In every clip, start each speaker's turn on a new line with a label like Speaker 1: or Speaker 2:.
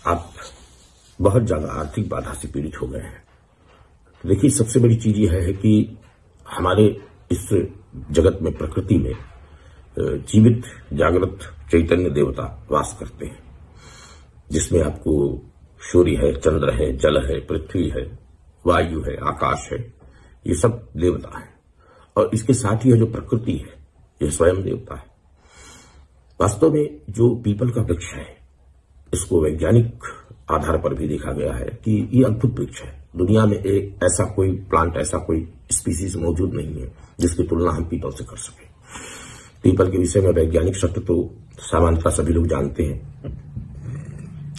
Speaker 1: आप बहुत ज्यादा आर्थिक बाधा से पीड़ित हो गए हैं। देखिए, सबसे बड़ी चीज यह है कि हमारे इस जगत में, प्रकृति में जीवित जागृत चैतन्य देवता वास करते हैं, जिसमें आपको सूर्य है, चंद्र है, जल है, पृथ्वी है, वायु है, आकाश है, ये सब देवता है। और इसके साथ ही जो प्रकृति है, यह स्वयं देवता है। वास्तव में जो पीपल का वृक्ष है, इसको वैज्ञानिक आधार पर भी देखा गया है कि ये अद्भुत वृक्ष है। दुनिया में एक ऐसा कोई प्लांट, ऐसा कोई स्पीसीज मौजूद नहीं है जिसकी तुलना हम पीपल से कर सके। पीपल के विषय में वैज्ञानिक सत्य तो सामान्यतः सभी लोग जानते हैं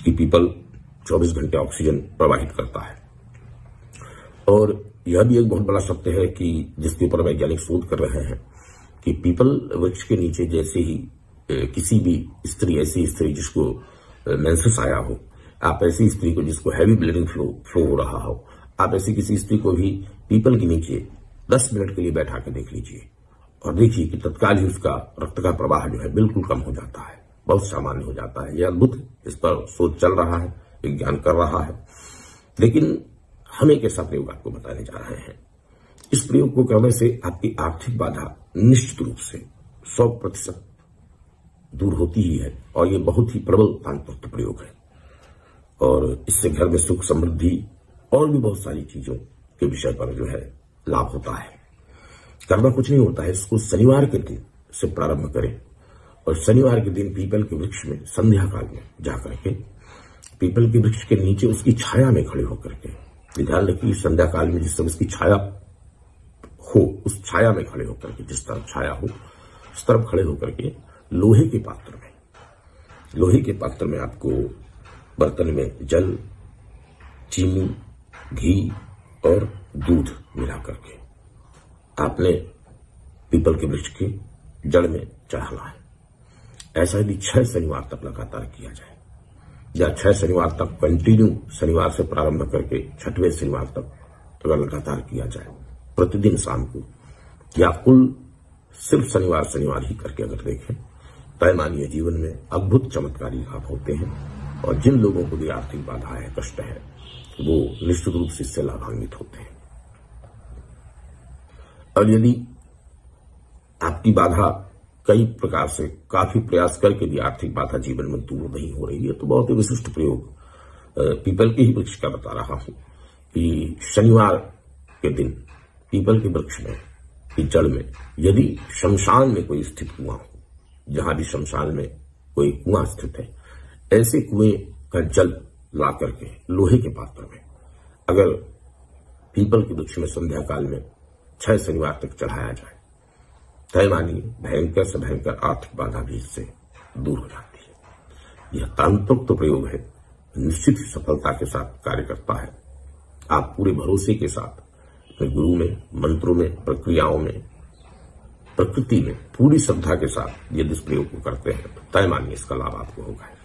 Speaker 1: कि पीपल 24 घंटे ऑक्सीजन प्रवाहित करता है। और यह भी एक बहुत बड़ा सत्य है कि जिसके ऊपर वैज्ञानिक शोध कर रहे हैं कि पीपल वृक्ष के नीचे जैसे ही किसी भी स्त्री, ऐसी स्त्री जिसको मेंसेस आया हो, आप ऐसी स्त्री को जिसको हैवी ब्लीडिंग फ्लो हो रहा हो, आप ऐसी किसी स्त्री को भी पीपल के नीचे 10 मिनट के लिए बैठा के देख लीजिए और देखिए कि तत्काल ही उसका रक्त का प्रवाह जो है बिल्कुल कम हो जाता है, बहुत सामान्य हो जाता है। यह अद्भुत है, इस पर शोध चल रहा है, विज्ञान कर रहा है। लेकिन हम एक ऐसा प्रयोग आपको बताने जा रहे हैं। इस प्रयोग को करने से आपकी आर्थिक बाधा निश्चित रूप से 100% दूर होती ही है और ये बहुत ही प्रबल तांत्रिक प्रयोग है। और इससे घर में सुख, समृद्धि और भी बहुत सारी चीजों के विषय पर जो है लाभ होता है। करना कुछ नहीं होता है, इसको शनिवार के दिन से प्रारंभ करें और शनिवार के दिन पीपल के वृक्ष में संध्या काल में जाकर के पीपल के वृक्ष के नीचे उसकी छाया में खड़े होकर के, ध्यान रखिए संध्या काल में जिस समय उसकी छाया हो, उस छाया में खड़े होकर के, जिस तरफ छाया हो उस तरफ खड़े होकर के लोहे के पात्र में आपको बर्तन में जल, चीनी, घी और दूध मिला करके आपने पीपल के वृक्ष की जड़ में चढ़ाना है। ऐसा यदि 6 शनिवार तक लगातार किया जाए या 6 शनिवार तक कंटिन्यू, शनिवार से प्रारंभ करके 6वें शनिवार तक अगर लगातार किया जाए प्रतिदिन शाम को, या कुल सिर्फ शनिवार ही करके अगर देखें, तय मानिए जीवन में अद्भुत चमत्कारी लाभ होते हैं। और जिन लोगों को भी आर्थिक बाधा है, कष्ट है, वो निश्चित रूप से इससे लाभान्वित होते हैं। और यदि आपकी बाधा कई प्रकार से काफी प्रयास करके भी आर्थिक बाधा जीवन में दूर नहीं हो रही है, तो बहुत ही विशिष्ट प्रयोग पीपल के ही वृक्ष का बता रहा हूं कि शनिवार के दिन पीपल के वृक्ष में की जड़ में यदि शमशान में कोई स्थित कुआं हो, जहां भी शमशान में कोई कुआं स्थित है, ऐसे कुएं का जल ला करके लोहे के पात्र में अगर पीपल के वृक्ष में संध्या काल में 6 शनिवार तक चढ़ाया जाए, तय मानिए भयंकर से भयंकर आर्थिक बाधा भी इससे दूर हो जाती है। यह तांत्रिक प्रयोग है, निश्चित ही सफलता के साथ कार्य करता है। आप पूरे भरोसे के साथ अपने गुरु में, मंत्रों में, प्रक्रियाओं में, प्रकृति में पूरी श्रद्धा के साथ यदि इस प्रयोग को करते हैं तो तय मानिए इसका लाभ आपको होगा।